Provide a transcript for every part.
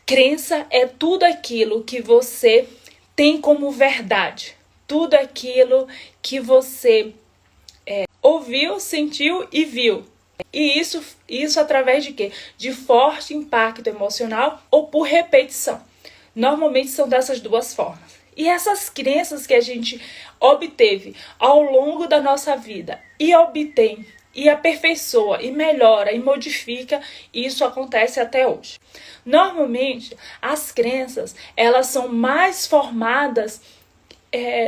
Crença é tudo aquilo que você tem como verdade. Tudo aquilo que você ouviu, sentiu e viu. E isso através de quê? De forte impacto emocional ou por repetição. Normalmente são dessas duas formas. E essas crenças que a gente obteve ao longo da nossa vida e obtém, e aperfeiçoa, e melhora, e modifica, isso acontece até hoje. Normalmente, as crenças, elas são mais formadas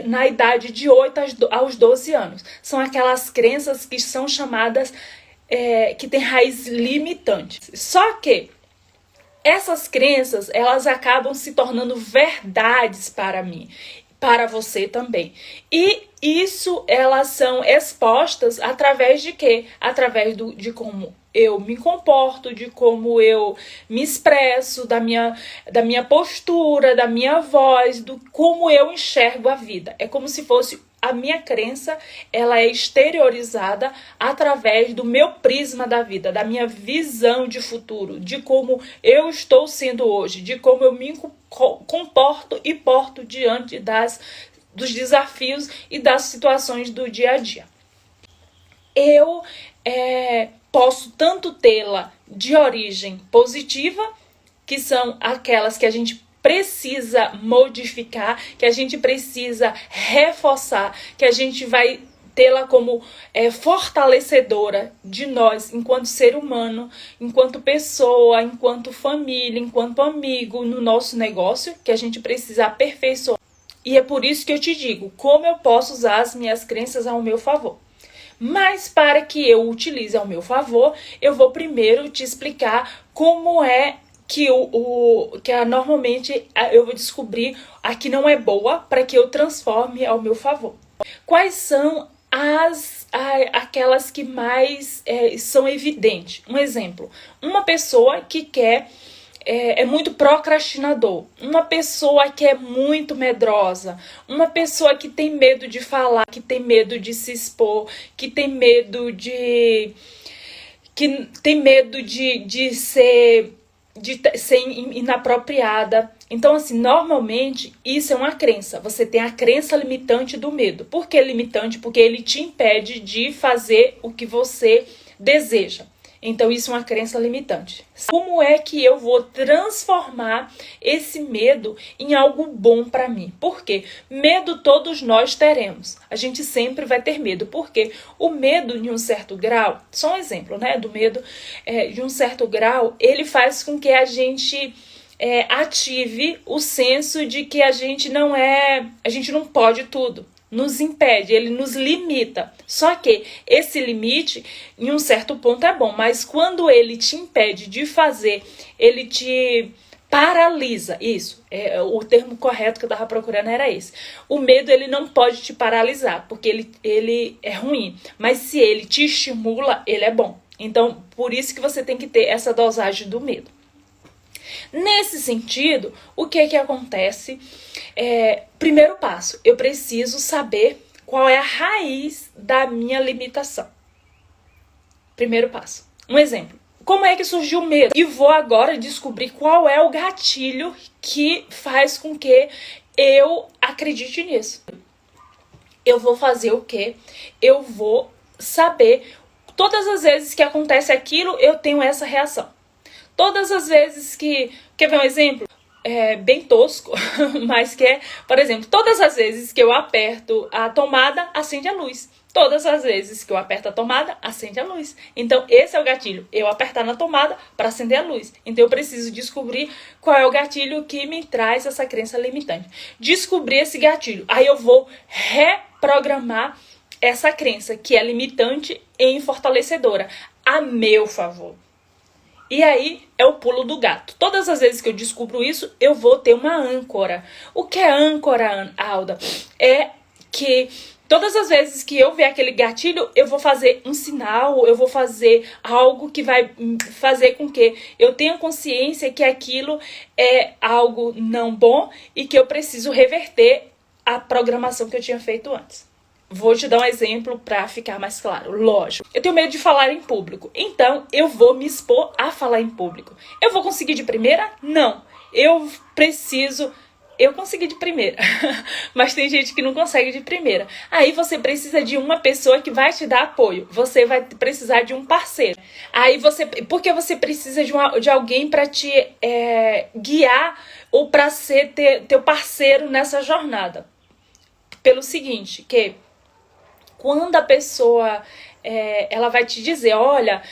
na idade de 8 aos 12 anos. São aquelas crenças que são chamadas, que têm raiz limitante. Só que essas crenças, elas acabam se tornando verdades para mim, para você também. E isso, elas são expostas através de quê? Através de como eu me comporto, de como eu me expresso, da minha postura, da minha voz, do como eu enxergo a vida. É como se fosse a minha crença, ela é exteriorizada através do meu prisma da vida, da minha visão de futuro, de como eu estou sendo hoje, de como eu me comporto e porto diante dos desafios e das situações do dia a dia. Eu posso tanto tê-la de origem positiva, que são aquelas que a gente precisa modificar, que a gente precisa reforçar, que a gente vai tê-la como fortalecedora de nós enquanto ser humano, enquanto pessoa, enquanto família, enquanto amigo, no nosso negócio, que a gente precisa aperfeiçoar. E é por isso que eu te digo, como eu posso usar as minhas crenças ao meu favor. Mas para que eu utilize ao meu favor, eu vou primeiro te explicar como é que normalmente eu vou descobrir a que não é boa para que eu transforme ao meu favor. Quais são aquelas que mais são evidentes? Um exemplo, uma pessoa que é muito procrastinador, uma pessoa que é muito medrosa, uma pessoa que tem medo de falar, que tem medo de se expor, que tem medo de ser inapropriada. Então, assim, normalmente isso é uma crença. Você tem a crença limitante do medo. Por que limitante? Porque ele te impede de fazer o que você deseja. Então, isso é uma crença limitante. Como é que eu vou transformar esse medo em algo bom para mim? Por quê? Medo todos nós teremos. A gente sempre vai ter medo. Porque o medo, de um certo grau, só um exemplo, né? Do medo, de um certo grau, ele faz com que a gente ative o senso de que a gente não pode tudo. Nos impede, ele nos limita. Só que esse limite, em um certo ponto, é bom, mas quando ele te impede de fazer, ele te paralisa. Isso, o termo correto que eu estava procurando era esse. O medo, ele não pode te paralisar, porque ele é ruim, mas se ele te estimula, ele é bom. Então, por isso que você tem que ter essa dosagem do medo. Nesse sentido, o que acontece? Primeiro passo, eu preciso saber qual é a raiz da minha limitação. Primeiro passo. Um exemplo. Como é que surgiu o medo? E vou agora descobrir qual é o gatilho que faz com que eu acredite nisso. Eu vou fazer o quê? Eu vou saber, todas as vezes que acontece aquilo, eu tenho essa reação. Todas as vezes que... Quer ver um exemplo? Bem tosco, mas por exemplo, todas as vezes que eu aperto a tomada, acende a luz. Todas as vezes que eu aperto a tomada, acende a luz. Então, esse é o gatilho. Eu apertar na tomada para acender a luz. Então, eu preciso descobrir qual é o gatilho que me traz essa crença limitante. Descobrir esse gatilho. Aí eu vou reprogramar essa crença que é limitante em fortalecedora, a meu favor. E aí é o pulo do gato. Todas as vezes que eu descubro isso, eu vou ter uma âncora. O que é âncora, Alda? É que todas as vezes que eu ver aquele gatilho, eu vou fazer um sinal, eu vou fazer algo que vai fazer com que eu tenha consciência que aquilo é algo não bom e que eu preciso reverter a programação que eu tinha feito antes. Vou te dar um exemplo para ficar mais claro. Lógico, eu tenho medo de falar em público. Então, eu vou me expor a falar em público. Eu vou conseguir de primeira? Não. Eu consegui de primeira, mas tem gente que não consegue de primeira. Aí você precisa de uma pessoa que vai te dar apoio. Você vai precisar de um parceiro. Porque você precisa de alguém para te guiar ou para ser teu parceiro nessa jornada. Pelo seguinte, que quando a pessoa ela vai te dizer, olha,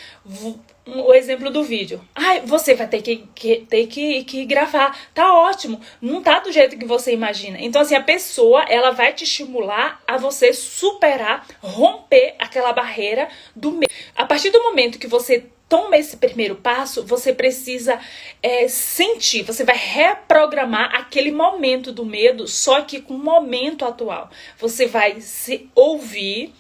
o exemplo do vídeo. Você vai ter que gravar. Tá ótimo. Não tá do jeito que você imagina. Então, assim, a pessoa, ela vai te estimular a você superar, romper aquela barreira do medo. A partir do momento que você toma esse primeiro passo, você precisa sentir, você vai reprogramar aquele momento do medo, só que com o momento atual. Você vai se ouvir,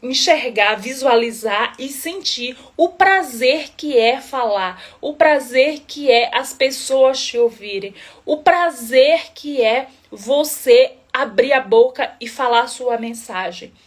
enxergar, visualizar e sentir o prazer que é falar, o prazer que é as pessoas te ouvirem, o prazer que é você abrir a boca e falar a sua mensagem.